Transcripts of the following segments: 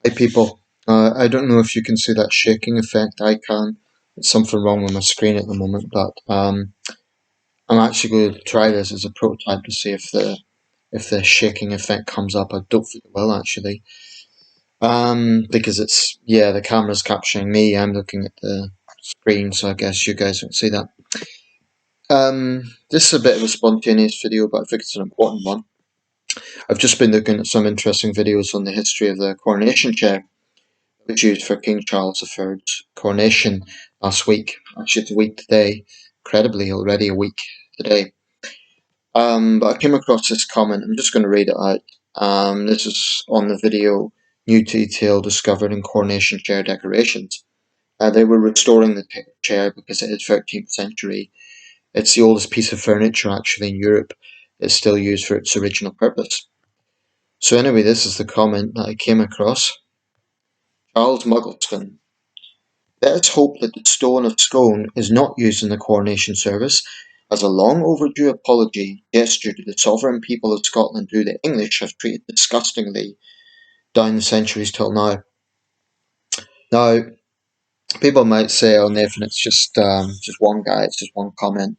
Hey people, I don't know if you can see that shaking effect. I can. There's something wrong with my screen at the moment, but I'm actually going to try this as a prototype to see if the shaking effect comes up. I don't think it will actually, because the camera's capturing me. I'm looking at the screen, so I guess you guys won't see that. This is a bit of a spontaneous video, but I think it's an important one. I've just been looking at some interesting videos on the history of the coronation chair, was used for King Charles III's coronation last week. Actually, it's a week today. Incredibly, already a week today. But I came across this comment. I'm just going to read it out. This is on the video New Detail Discovered in Coronation Chair Decorations. They were restoring the chair because it is 13th century. It's the oldest piece of furniture actually in Europe. It's still used for its original purpose. So anyway, this is the comment that I came across. Charles Muggleston. Let us hope that the Stone of Scone is not used in the coronation service as a long overdue apology gesture to the sovereign people of Scotland who the English have treated disgustingly down the centuries till now. Now, people might say, oh Nathan, it's just one guy, it's just one comment.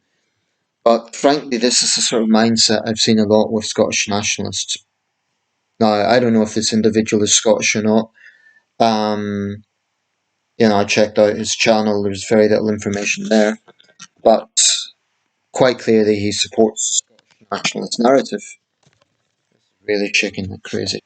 But frankly, this is the sort of mindset I've seen a lot with Scottish nationalists. Now, I don't know if this individual is Scottish or not. I checked out his channel, there's very little information there. But quite clearly he supports the Scottish nationalist narrative. Really shaking like crazy.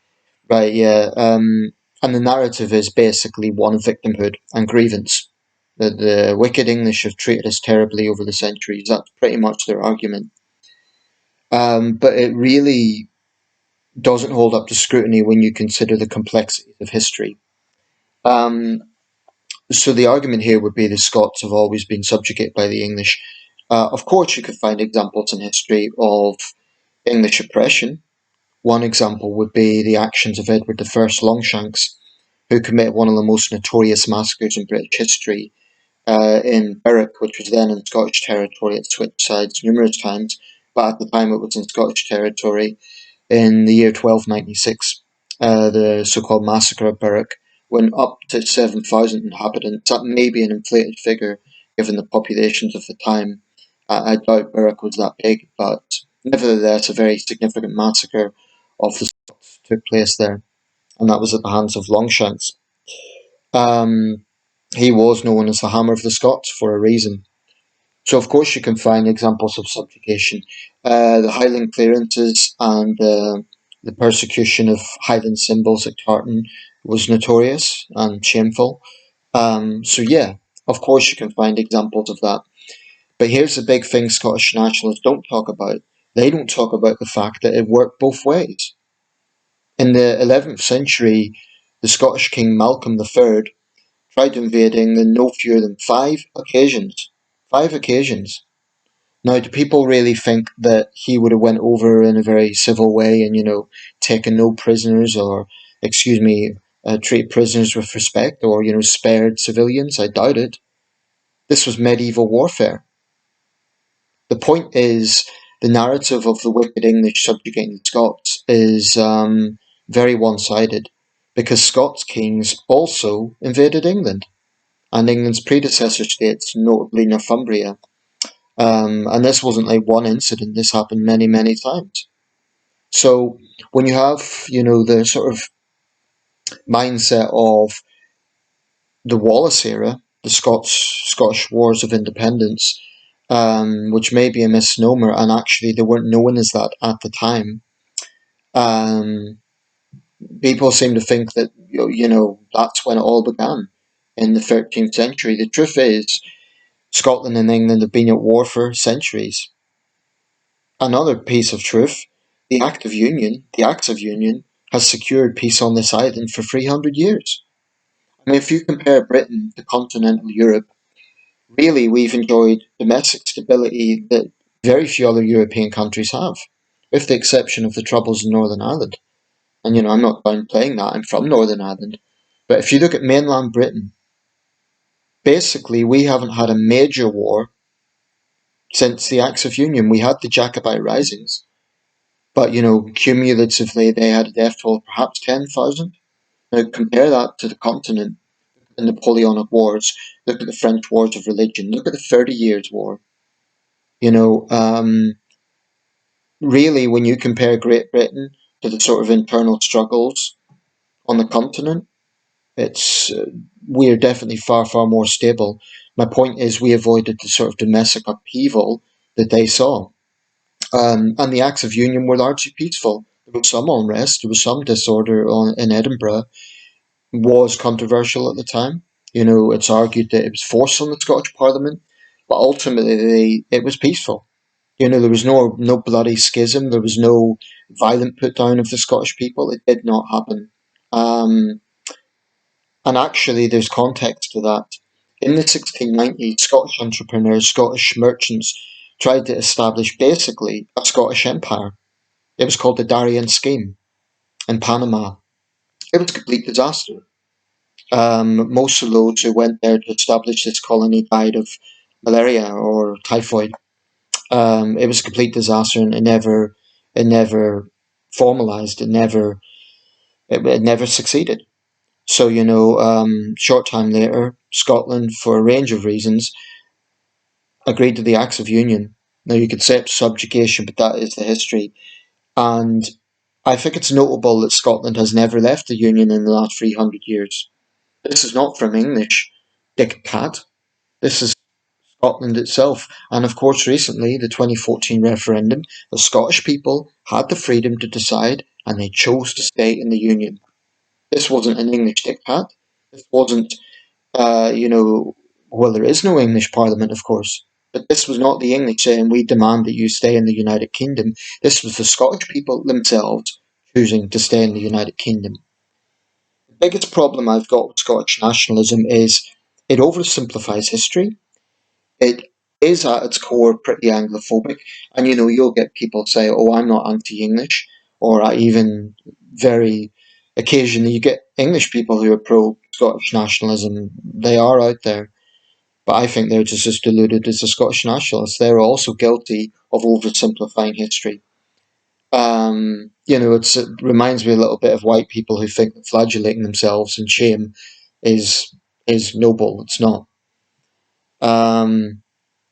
Right, yeah. And the narrative is basically one of victimhood and grievance. That the wicked English have treated us terribly over the centuries. That's pretty much their argument. But it really doesn't hold up to scrutiny when you consider the complexities of history. So the argument here would be the Scots have always been subjugated by the English. Of course, you could find examples in history of English oppression. One example would be the actions of Edward I Longshanks, who committed one of the most notorious massacres in British history in Berwick, which was then in Scottish territory. It switched sides numerous times, but at the time it was in Scottish territory. In the year 1296, the so-called massacre of Berwick, when up to 7,000 inhabitants. That may be an inflated figure given the populations of the time. I doubt Berwick was that big, but nevertheless, a very significant massacre of the Scots took place there, and that was at the hands of Longshanks. He was known as the Hammer of the Scots for a reason. So, of course, you can find examples of subjugation. The Highland clearances and the persecution of Highland symbols at Tartan was notorious and shameful. Yeah, of course, you can find examples of that. But here's the big thing Scottish nationalists don't talk about. They don't talk about the fact that it worked both ways. In the 11th century, the Scottish King Malcolm III tried invading on no fewer than 5 occasions. 5 occasions. Now, do people really think that he would have went over in a very civil way and, taken no prisoners or, treated prisoners with respect or, spared civilians? I doubt it. This was medieval warfare. The point is, the narrative of the wicked English subjugating the Scots is very one-sided because Scots kings also invaded England and England's predecessor states, notably Northumbria. And this wasn't like one incident, this happened many, many times. So when you have, the sort of mindset of the Wallace era, the Scottish Wars of Independence, which may be a misnomer, and actually they weren't known as that at the time. People seem to think that, that's when it all began, in the 13th century. The truth is, Scotland and England have been at war for centuries. Another piece of truth, the Acts of Union, has secured peace on this island for 300 years. I mean, if you compare Britain to continental Europe, really we've enjoyed domestic stability that very few other European countries have, with the exception of the Troubles in Northern Ireland. And, I'm not downplaying that, I'm from Northern Ireland. But if you look at mainland Britain, basically we haven't had a major war since the Acts of Union. We had the Jacobite risings, but, cumulatively they had a death toll of perhaps 10,000. Now compare that to the continent, the Napoleonic Wars, look at the French Wars of Religion, look at the 30 Years' War. You know, really, when you compare Great Britain to the sort of internal struggles on the continent, it's we're definitely far, far more stable. My point is, we avoided the sort of domestic upheaval that they saw. And the Acts of Union were largely peaceful. There was some unrest, there was some disorder in Edinburgh, was controversial at the time. You know, it's argued that it was forced on the Scottish Parliament, but ultimately it was peaceful. You know, there was no bloody schism, there was no violent put down of the Scottish people. It did not happen. Um, and actually, there's context to that. In the 1690s, Scottish entrepreneurs, Scottish merchants, tried to establish basically a Scottish empire. It was called the Darien Scheme in Panama. It was a complete disaster. Most of those who went there to establish this colony died of malaria or typhoid. It was a complete disaster, and it never formalized. It never succeeded. So short time later, Scotland, for a range of reasons, agreed to the Acts of Union. Now you could say it's subjugation, but that is the history. And I think it's notable that Scotland has never left the Union in the last 300 years. This is not from English diktat. This is Scotland itself. And of course, recently, the 2014 referendum, the Scottish people had the freedom to decide and they chose to stay in the Union. This wasn't an English diktat. This wasn't, well, there is no English Parliament, of course. But this was not the English saying, we demand that you stay in the United Kingdom. This was the Scottish people themselves choosing to stay in the United Kingdom. The biggest problem I've got with Scottish nationalism is it oversimplifies history. It is at its core pretty Anglophobic, and you'll get people say, "Oh, I'm not anti-English," or even very occasionally you get English people who are pro Scottish nationalism. They are out there, but I think they're just as deluded as the Scottish nationalists. They're also guilty of oversimplifying history. It reminds me a little bit of white people who think that flagellating themselves in shame is is noble. It's not. Um,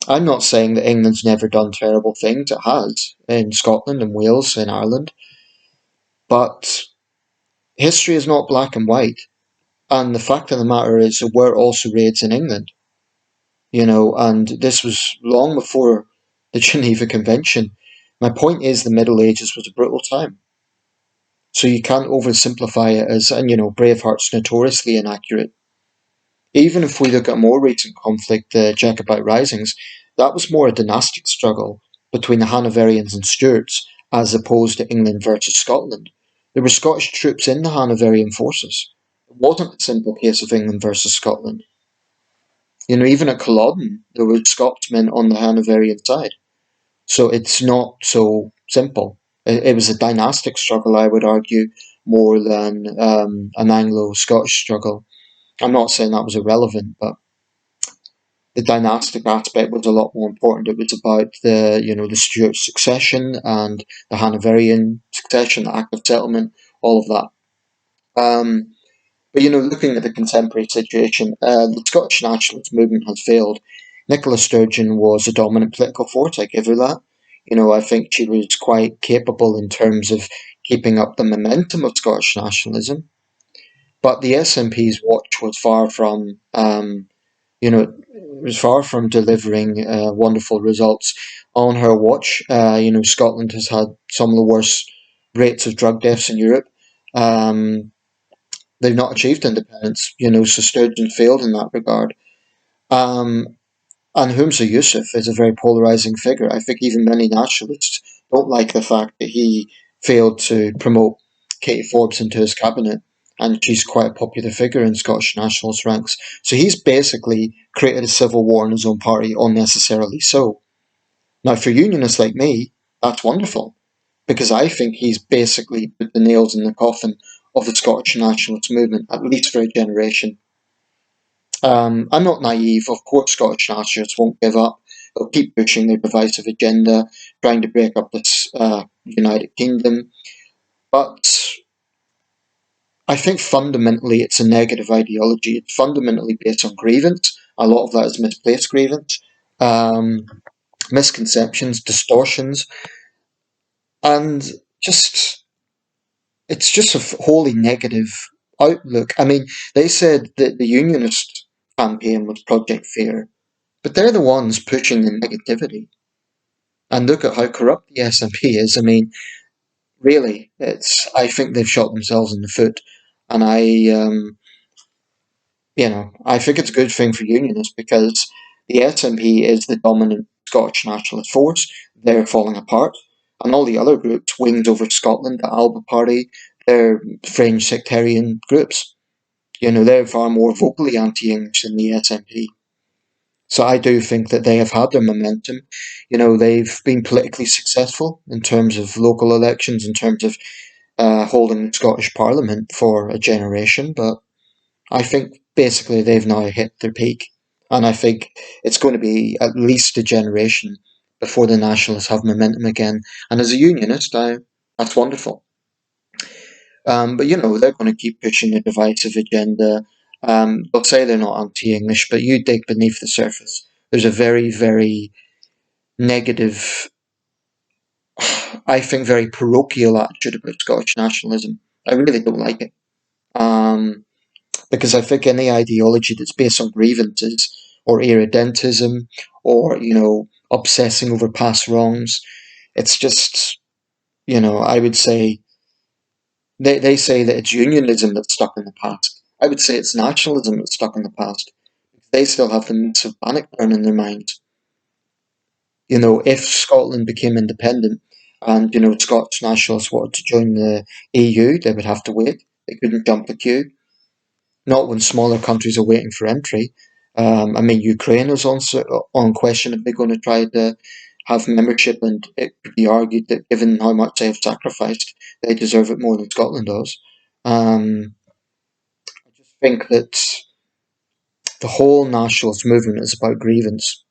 I'm not saying that England's never done terrible things. It has in Scotland and Wales and Ireland, but history is not black and white. And the fact of the matter is, there were also raids in England. And this was long before the Geneva Convention. My point is, the Middle Ages was a brutal time. So you can't oversimplify it as, and Braveheart's notoriously inaccurate. Even if we look at a more recent conflict, the Jacobite Risings, that was more a dynastic struggle between the Hanoverians and Stuarts, as opposed to England versus Scotland. There were Scottish troops in the Hanoverian forces. It wasn't a simple case of England versus Scotland. Even at Culloden, there were Scotsmen on the Hanoverian side. So it's not so simple. It was a dynastic struggle, I would argue, more than an Anglo-Scottish struggle. I'm not saying that was irrelevant, but the dynastic aspect was a lot more important. It was about the Stuart succession and the Hanoverian succession, the Act of Settlement, all of that. But looking at the contemporary situation, the Scottish nationalist movement has failed. Nicola Sturgeon was a dominant political force. I give her that. I think she was quite capable in terms of keeping up the momentum of Scottish nationalism. But the SNP's watch was far from was far from delivering wonderful results on her watch. Scotland has had some of the worst rates of drug deaths in Europe. Um, they've not achieved independence. So Sturgeon failed in that regard. Um, and Humza Yousaf is a very polarising figure. I think even many nationalists don't like the fact that he failed to promote Katie Forbes into his cabinet, and she's quite a popular figure in Scottish nationalist ranks. So he's basically created a civil war in his own party, unnecessarily so. Now, for unionists like me, that's wonderful, because I think he's basically put the nails in the coffin of the Scottish nationalist movement, at least for a generation. I'm not naive. Of course, Scottish nationalists won't give up. They'll keep pushing their divisive agenda, trying to break up this United Kingdom. But I think fundamentally it's a negative ideology. It's fundamentally based on grievance. A lot of that is misplaced grievance, um, misconceptions, distortions, and just it's just a wholly negative outlook. I mean, they said that the unionist campaign was Project Fear, but they're the ones pushing the negativity. And look at how corrupt the SNP is. I mean, really, it's. I think they've shot themselves in the foot, and I think it's a good thing for unionists because the SNP is the dominant Scottish nationalist force. They're falling apart, and all the other groups, Wings Over Scotland, the Alba Party, they're fringe sectarian groups. They're far more vocally anti-English than the SNP. So I do think that they have had their momentum. They've been politically successful in terms of local elections, in terms of holding the Scottish Parliament for a generation, but I think basically they've now hit their peak. And I think it's going to be at least a generation before the Nationalists have momentum again. And as a unionist, that's wonderful. But they're going to keep pushing a divisive agenda. They'll say they're not anti-English, but you dig beneath the surface. There's a very, very negative, I think, very parochial attitude about Scottish nationalism. I really don't like it. Um, because I think any ideology that's based on grievances or irredentism or, obsessing over past wrongs, it's just, I would say they say that it's unionism that's stuck in the past. I would say it's nationalism that's stuck in the past. They still have the myths of Bannockburn in their minds. If Scotland became independent and, Scots nationalists wanted to join the EU, they would have to wait. They couldn't jump the queue. Not when smaller countries are waiting for entry. I mean, Ukraine is unquestionably going to try to have membership, and it could be argued that given how much they have sacrificed, they deserve it more than Scotland does. I just think that the whole nationalist movement is about grievance.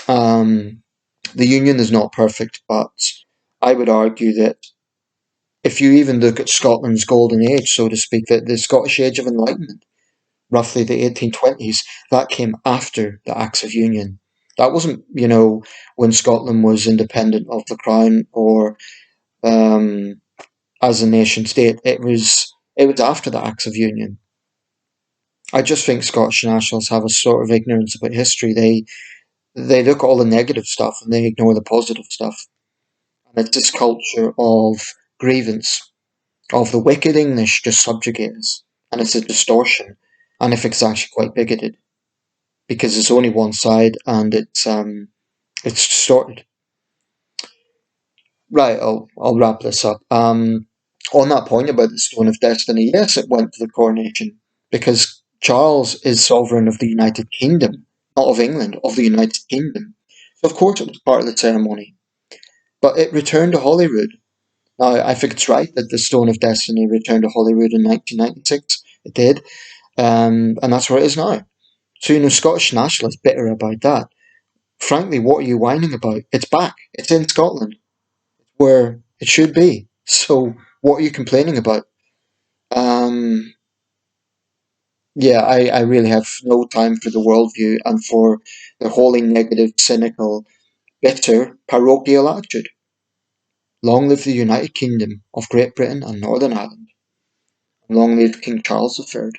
Um, the union is not perfect, but I would argue that if you even look at Scotland's golden age, so to speak, that the Scottish Age of Enlightenment, roughly the 1820s, that came after the Acts of Union. That wasn't, when Scotland was independent of the Crown or as a nation state. It was after the Acts of Union. I just think Scottish nationalists have a sort of ignorance about history. They look at all the negative stuff and they ignore the positive stuff. And it's this culture of grievance, of the wicked English just subjugate us. And it's a distortion. And I think it's actually quite bigoted, because it's only one side and it's distorted. Right, I'll wrap this up. On that point about the Stone of Destiny, yes, it went to the coronation because Charles is sovereign of the United Kingdom, not of England, of the United Kingdom. So of course it was part of the ceremony, but it returned to Holyrood. Now I think it's right that the Stone of Destiny returned to Holyrood in 1996. It did, and that's where it is now. So Scottish nationalists bitter about that. Frankly, what are you whining about? It's back. It's in Scotland, where it should be. So what are you complaining about? Um, yeah, I really have no time for the worldview and for the wholly negative, cynical, bitter, parochial attitude. Long live the United Kingdom of Great Britain and Northern Ireland. And long live King Charles III.